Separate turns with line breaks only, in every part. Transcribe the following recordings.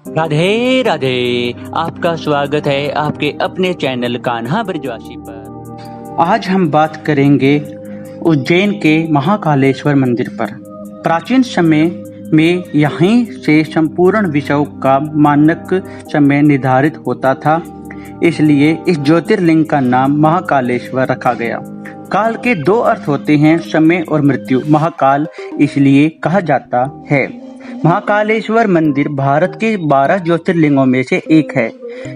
राधे राधे। आपका स्वागत है आपके अपने चैनल कान्हा ब्रजवासी पर।
आज हम बात करेंगे उज्जैन के महाकालेश्वर मंदिर पर। प्राचीन समय में यहीं से संपूर्ण विषयों का मानक समय निर्धारित होता था, इसलिए इस ज्योतिर्लिंग का नाम महाकालेश्वर रखा गया। काल के दो अर्थ होते हैं, समय और मृत्यु। महाकाल इसलिए कहा जाता है। महाकालेश्वर मंदिर भारत के 12 ज्योतिर्लिंगों में से एक है।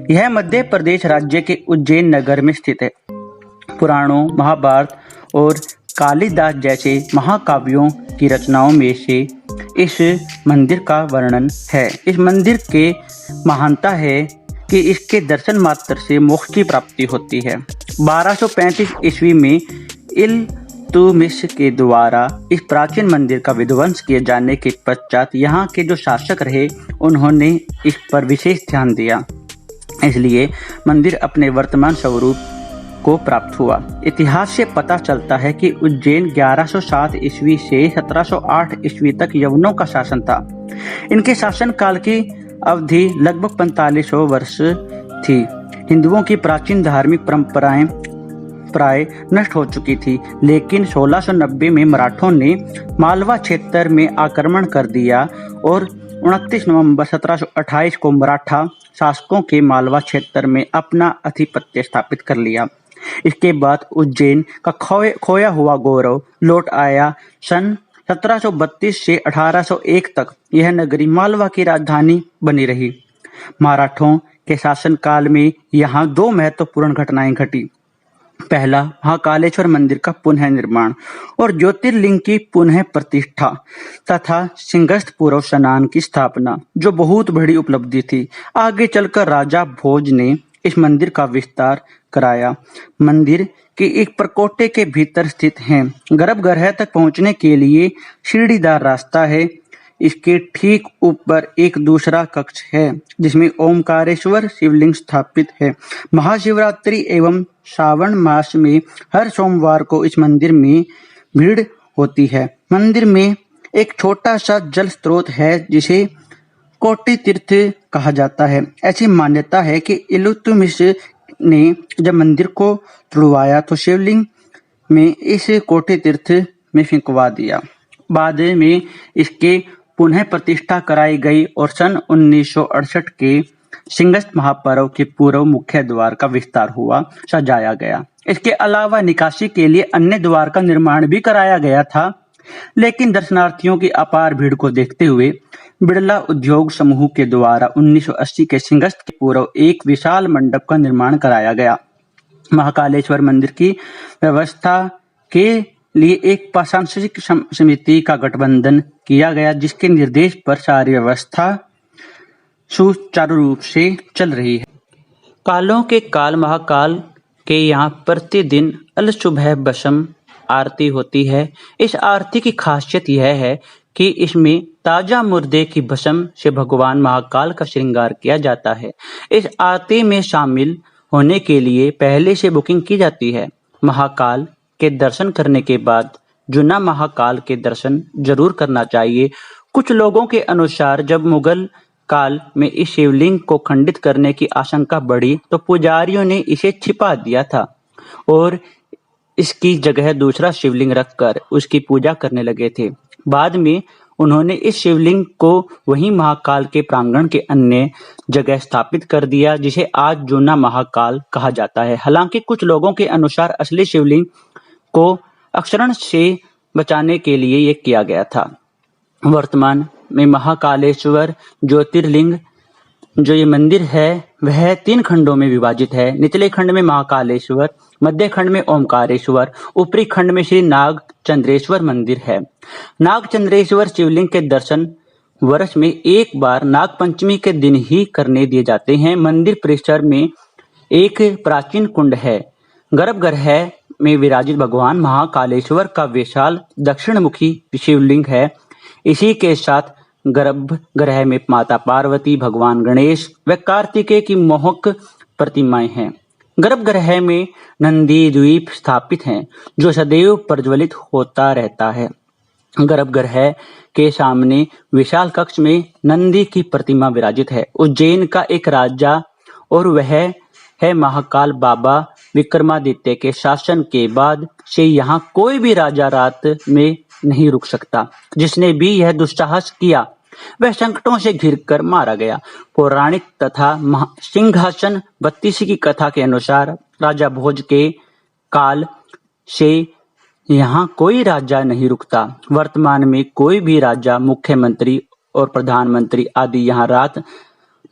यह मध्य प्रदेश राज्य के उज्जैन नगर में स्थित है। पुराणों, महाभारत और कालिदास जैसे महाकाव्यों की रचनाओं में से इस मंदिर का वर्णन है। इस मंदिर के महानता है कि इसके दर्शन मात्र से मोक्ष की प्राप्ति होती है। 1235 ईस्वी में इल्तुतमिश के द्वारा इस प्राचीन मंदिर का विध्वंस किए जाने के पश्चात यहाँ के जो शासक रहे, उन्होंने इस पर विशेष ध्यान दिया, इसलिए मंदिर अपने वर्तमान स्वरूप को प्राप्त हुआ। इतिहास से पता चलता है कि उज्जैन 1107 ईस्वी से 1708 ईस्वी तक यवनों का शासन था। इनके शासन काल की अवधि लगभग 4500 वर्ष थी। हिंदुओं की प्राचीन धार्मिक परंपराएं प्राय नष्ट हो चुकी थी, लेकिन 1690 में मराठों ने मालवा क्षेत्र में आक्रमण कर दिया और 29 नवंबर 1728 को मराठा शासकों के मालवा क्षेत्र में अपना आधिपत्य स्थापित कर लिया। इसके बाद उज्जैन का खोया हुआ गौरव लौट आया। सन 1732 से 1801 तक यह नगरी मालवा की राजधानी बनी रही। मराठों के शासनकाल में यहाँ दो महत्वपूर्ण घटनाएं घटी। पहला, महाकालेश्वर मंदिर का पुनः निर्माण और ज्योतिर्लिंग की पुनः प्रतिष्ठा तथा सिंहस्थ पूर्व स्नान की स्थापना, जो बहुत बड़ी उपलब्धि थी। आगे चलकर राजा भोज ने इस मंदिर का विस्तार कराया। मंदिर के एक प्रकोटे के भीतर स्थित है। गर्भगृह तक पहुंचने के लिए सीढ़ीदार रास्ता है। इसके ठीक ऊपर एक दूसरा कक्ष है जिसमें ओमकारेश्वर शिवलिंग स्थापित है। महाशिवरात्रि एवं श्रावण मास में हर सोमवार को इस मंदिर में भीड़ होती है। मंदिर में एक छोटा सा जल स्रोत है जिसे कोटि तीर्थ कहा जाता है। ऐसी मान्यता है कि इल्तुतमिश ने जब मंदिर को तुड़वाया तो शिवलिंग में इस कोटि तीर्थ में फेंकवा दिया। बाद में इसके पुनः प्रतिष्ठा कराई गई और सन 1968 के सिंहस्थ महापर्व के पूर्व मुख्य द्वार का विस्तार हुआ, सजाया गया। इसके अलावा निकासी के लिए अन्य द्वार का निर्माण भी कराया गया था, लेकिन दर्शनार्थियों की अपार भीड़ को देखते हुए बिड़ला उद्योग समूह के द्वारा 1980 के सिंहस्थ के पूर्व एक विशाल मंडप का निर्माण कराया गया। महाकालेश्वर मंदिर की व्यवस्था के लिए एक प्रशासनिक समिति का गठबंधन किया गया, जिसके निर्देश पर सारी व्यवस्था सुचारू रूप से चल रही है। कालों के काल महाकाल के यहाँ प्रतिदिन अलसुबह भस्म आरती होती है। इस आरती की खासियत यह है कि इसमें ताजा मुर्दे की भस्म से भगवान महाकाल का श्रृंगार किया जाता है। इस आरती में शामिल होने के लिए पहले से बुकिंग की जाती है। महाकाल के दर्शन करने के बाद जुना महाकाल के दर्शन जरूर करना चाहिए। कुछ लोगों के अनुसार जब मुगल काल में इस शिवलिंग को खंडित करने की आशंका बढ़ी तो पुजारियों ने इसे छिपा दिया था और इसकी जगह दूसरा शिवलिंग रखकर उसकी पूजा करने लगे थे। बाद में उन्होंने इस शिवलिंग को वहीं महाकाल के प्रांगण के अन्य जगह स्थापित कर दिया, जिसे आज जूना महाकाल कहा जाता है। हालांकि कुछ लोगों के अनुसार असली शिवलिंग को अक्षरण से बचाने के लिए यह किया गया था। वर्तमान में महाकालेश्वर ज्योतिर्लिंग जो ये मंदिर है वह 3 खंडों में विभाजित है। निचले खंड में महाकालेश्वर, मध्य खंड में ओमकारेश्वर, ऊपरी खंड में श्री नागचंद्रेश्वर मंदिर है। नागचंद्रेश्वर शिवलिंग के दर्शन वर्ष में एक बार नागपंचमी के दिन ही करने दिए जाते हैं। मंदिर परिसर में एक प्राचीन कुंड है। गर्भगृह में विराजित भगवान महाकालेश्वर का विशाल दक्षिणमुखी शिवलिंग है। इसी के साथ गर्भगृह में माता पार्वती, भगवान गणेश व कार्तिकेय की मोहक प्रतिमाएं हैं। गर्भगृह में नंदी द्वीप स्थापित हैं जो सदैव प्रज्वलित होता रहता है।
गर्भगृह के सामने विशाल कक्ष में नंदी की प्रतिमा विराजित है। उज्जैन का एक राजा और वह है महाकाल बाबा विक्रमादित्य के शासन के बाद से यहाँ कोई भी राजा रात में नहीं रुक सकता। जिसने भी यह दुस्साहस किया वह संकटों से घिरकर मारा गया। पौराणिक तथा सिंहासन बत्तीसी की कथा के अनुसार राजा भोज के काल से यहाँ कोई राजा नहीं रुकता। वर्तमान में कोई भी राजा, मुख्यमंत्री और प्रधानमंत्री आदि यहाँ रात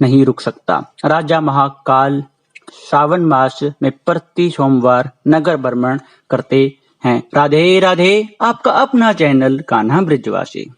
नहीं रुक सकता। राजा महाकाल सावन मास में प्रति सोमवार नगर भ्रमण करते हैं। राधे राधे। आपका अपना चैनल कान्हा ब्रिजवासी।